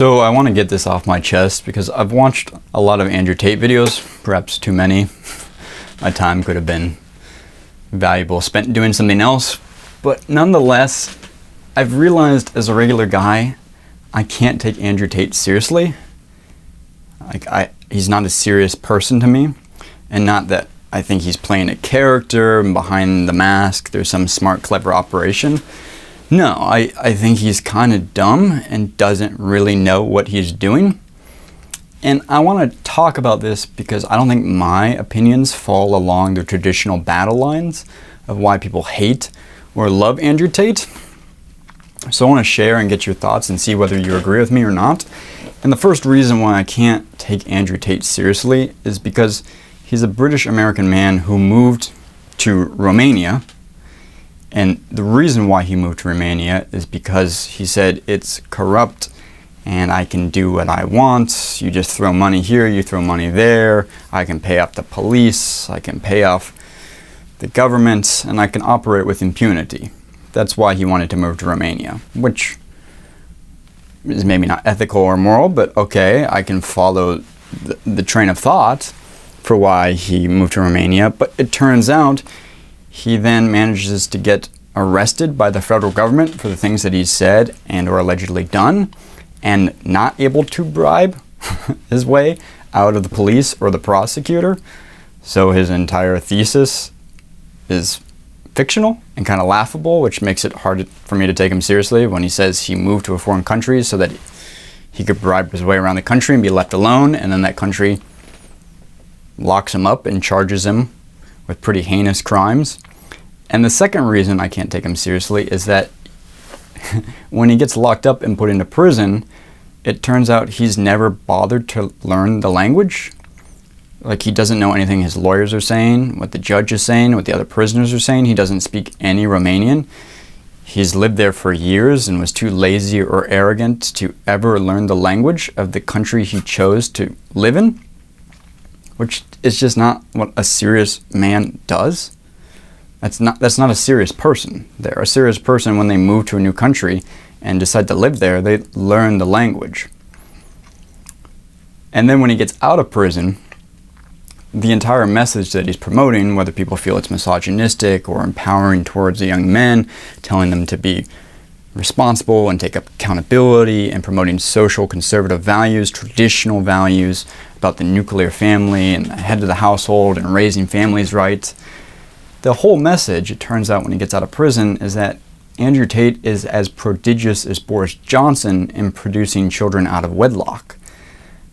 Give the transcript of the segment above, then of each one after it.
So I want to get this off my chest because I've watched a lot of Andrew Tate videos, perhaps too many. My time could have been valuable spent doing something else, but nonetheless, I've realized as a regular guy, I can't take Andrew Tate seriously. He's not a serious person to me, and not that I think he's playing a character and behind the mask there's some smart, clever operation. No, I think he's kind of dumb and doesn't really know what he's doing. And I want to talk about this because I don't think my opinions fall along the traditional battle lines of why people hate or love Andrew Tate. So I want to share and get your thoughts and see whether you agree with me or not. And the first reason why I can't take Andrew Tate seriously is because he's a British American man who moved to Romania. And the reason why he moved to Romania is because he said it's corrupt and I can do what I want. You just throw money here, you throw money there. I can pay off the police, I can pay off the government, and I can operate with impunity. That's why he wanted to move to Romania, which is maybe not ethical or moral, but okay, I can follow the train of thought for why he moved to Romania. But it turns out he then manages to get arrested by the federal government for the things that he said and or allegedly done, and not able to bribe his way out of the police or the prosecutor. So his entire thesis is fictional and kind of laughable, which makes it hard for me to take him seriously when he says he moved to a foreign country so that he could bribe his way around the country and be left alone, and then that country locks him up and charges him with pretty heinous crimes. And the second reason I can't take him seriously is that when he gets locked up and put into prison, it turns out he's never bothered to learn the language. Like, he doesn't know anything his lawyers are saying, what the judge is saying, what the other prisoners are saying. He doesn't speak any Romanian. He's lived there for years and was too lazy or arrogant to ever learn the language of the country he chose to live in, which is just not what a serious man does. That's not a serious person. They're a serious person when they move to a new country and decide to live there, they learn the language. And then when he gets out of prison, the entire message that he's promoting, whether people feel it's misogynistic or empowering towards the young men, telling them to be responsible and take up accountability and promoting social conservative values, traditional values about the nuclear family and the head of the household and raising families right. The whole message, it turns out when he gets out of prison, is that Andrew Tate is as prodigious as Boris Johnson in producing children out of wedlock.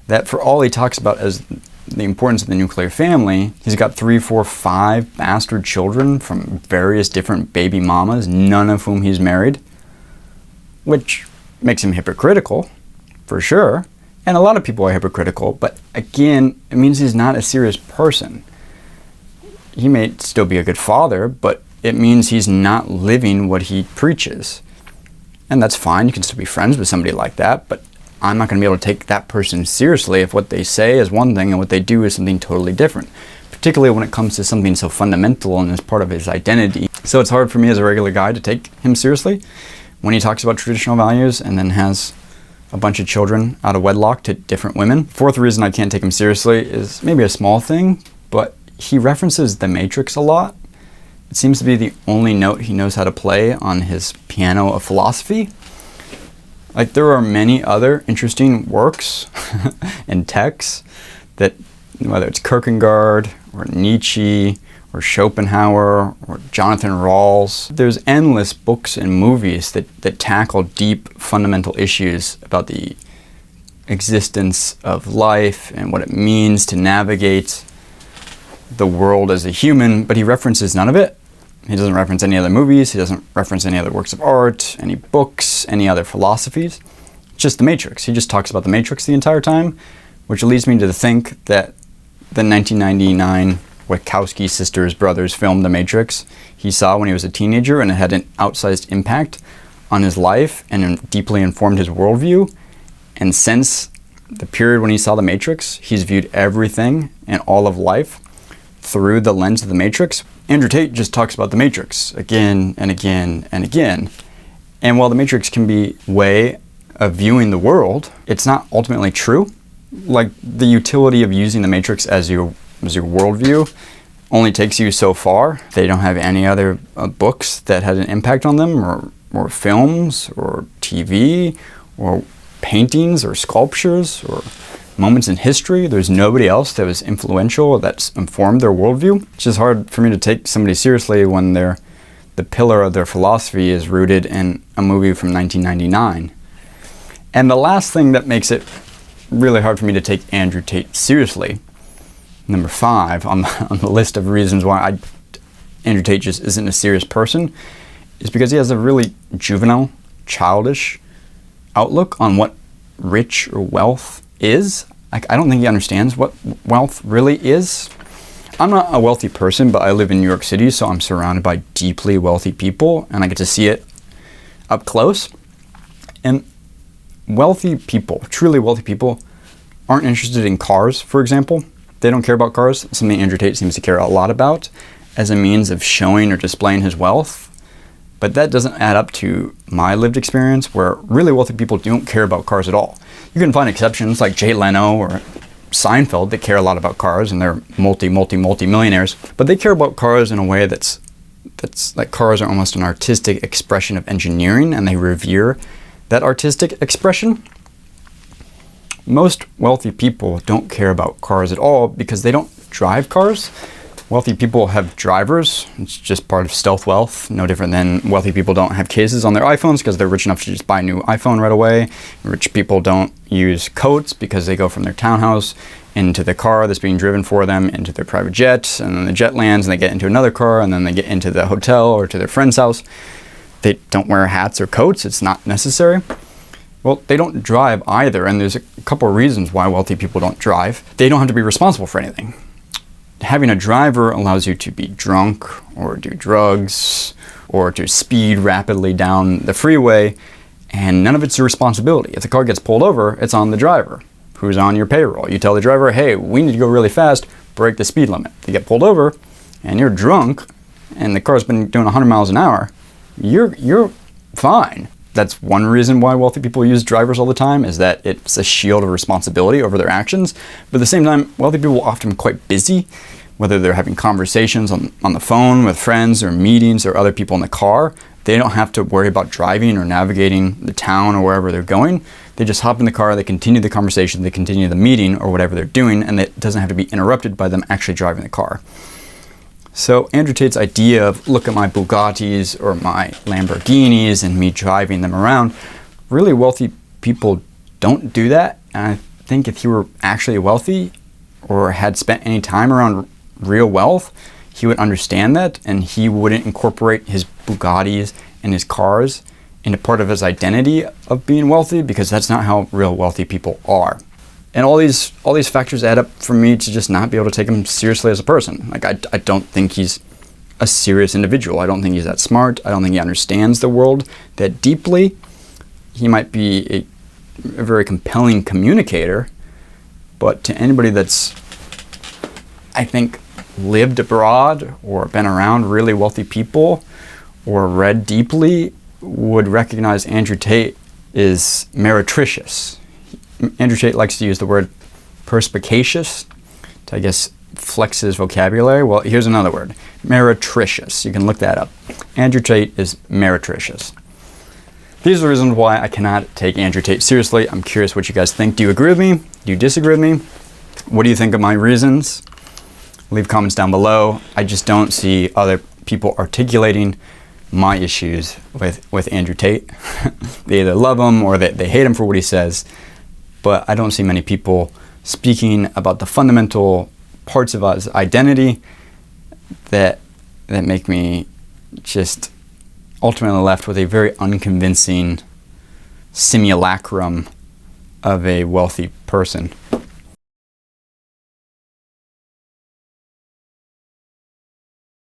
That for all he talks about as the importance of the nuclear family, he's got 3, 4, 5 bastard children from various different baby mamas, none of whom he's married, which makes him hypocritical, for sure. And a lot of people are hypocritical, but again, it means he's not a serious person. He may still be a good father, but it means he's not living what he preaches. And that's fine, you can still be friends with somebody like that, but I'm not going to be able to take that person seriously if what they say is one thing and what they do is something totally different, particularly when it comes to something so fundamental and is part of his identity. So it's hard for me as a regular guy to take him seriously when he talks about traditional values and then has a bunch of children out of wedlock to different women. Fourth reason I can't take him seriously is maybe a small thing, but he references The Matrix a lot. It seems to be the only note he knows how to play on his piano of philosophy. Like, there are many other interesting works and texts that, whether it's Kierkegaard or Nietzsche or Schopenhauer or Jonathan Rawls, there's endless books and movies that tackle deep fundamental issues about the existence of life and what it means to navigate the world as a human, but he references none of it. He doesn't reference any other movies, he doesn't reference any other works of art, any books, any other philosophies. Just The Matrix. He just talks about The Matrix the entire time, which leads me to think that the 1999 Wachowski brothers film The Matrix he saw when he was a teenager, and it had an outsized impact on his life and deeply informed his worldview. And since the period when he saw The Matrix, he's viewed everything and all of life through the lens of The Matrix. Andrew Tate just talks about The Matrix again and again and again. And while The Matrix can be way of viewing the world, it's not ultimately true. Like, the utility of using the Matrix as your worldview only takes you so far. They don't have any other books that had an impact on them, or films, or TV, or paintings, or sculptures, or moments in history. There's nobody else that was influential or that's informed their worldview. It's just hard for me to take somebody seriously when the pillar of their philosophy is rooted in a movie from 1999. And the last thing that makes it really hard for me to take Andrew Tate seriously, number 5 on the list of reasons why Andrew Tate just isn't a serious person, is because he has a really juvenile, childish outlook on what rich or wealth is. Like, I don't think he understands what wealth really is. I'm not a wealthy person, but I live in New York City, so I'm surrounded by deeply wealthy people, and I get to see it up close. And wealthy people, truly wealthy people, aren't interested in cars, for example. They don't care about cars, something Andrew Tate seems to care a lot about as a means of showing or displaying his wealth. But that doesn't add up to my lived experience, where really wealthy people don't care about cars at all. You can find exceptions like Jay Leno or Seinfeld that care a lot about cars, and they're multi-millionaires. But they care about cars in a way that's like, cars are almost an artistic expression of engineering, and they revere that artistic expression. Most wealthy people don't care about cars at all because they don't drive cars. Wealthy people have drivers. It's just part of stealth wealth, no different than wealthy people don't have cases on their iPhones because they're rich enough to just buy a new iPhone right away. Rich people don't use coats because they go from their townhouse into the car that's being driven for them, into their private jet, and then the jet lands and they get into another car, and then they get into the hotel or to their friend's house. They don't wear hats or coats. It's not necessary. Well, they don't drive either, and there's a couple of reasons why wealthy people don't drive. They don't have to be responsible for anything. Having a driver allows you to be drunk or do drugs or to speed rapidly down the freeway, and none of it's your responsibility. If the car gets pulled over, it's on the driver, who's on your payroll. You tell the driver, hey, we need to go really fast, break the speed limit. If you get pulled over and you're drunk and the car's been doing 100 miles an hour, you're fine. That's one reason why wealthy people use drivers all the time, is that it's a shield of responsibility over their actions. But at the same time, wealthy people are often quite busy, whether they're having conversations on the phone with friends or meetings or other people in the car. They don't have to worry about driving or navigating the town or wherever they're going. They just hop in the car, they continue the conversation, they continue the meeting or whatever they're doing, and it doesn't have to be interrupted by them actually driving the car. So Andrew Tate's idea of look at my Bugattis or my Lamborghinis and me driving them around, really wealthy people don't do that. And I think if he were actually wealthy or had spent any time around real wealth, he would understand that, and he wouldn't incorporate his Bugattis and his cars into part of his identity of being wealthy, because that's not how real wealthy people are. And all these factors add up for me to just not be able to take him seriously as a person. Like, I don't think he's a serious individual. I don't think he's that smart. I don't think he understands the world that deeply. He might be a very compelling communicator, but to anybody that's, I think, lived abroad or been around really wealthy people or read deeply would recognize Andrew Tate is meretricious. Andrew Tate likes to use the word perspicacious to, I guess, flex his vocabulary. Well, here's another word, meretricious. You can look that up. Andrew Tate is meretricious. These are the reasons why I cannot take Andrew Tate seriously. I'm curious what you guys think. Do you agree with me? Do you disagree with me? What do you think of my reasons? Leave comments down below. I just don't see other people articulating my issues with Andrew Tate. They either love him or they hate him for what he says. But I don't see many people speaking about the fundamental parts of his identity that make me just ultimately left with a very unconvincing simulacrum of a wealthy person.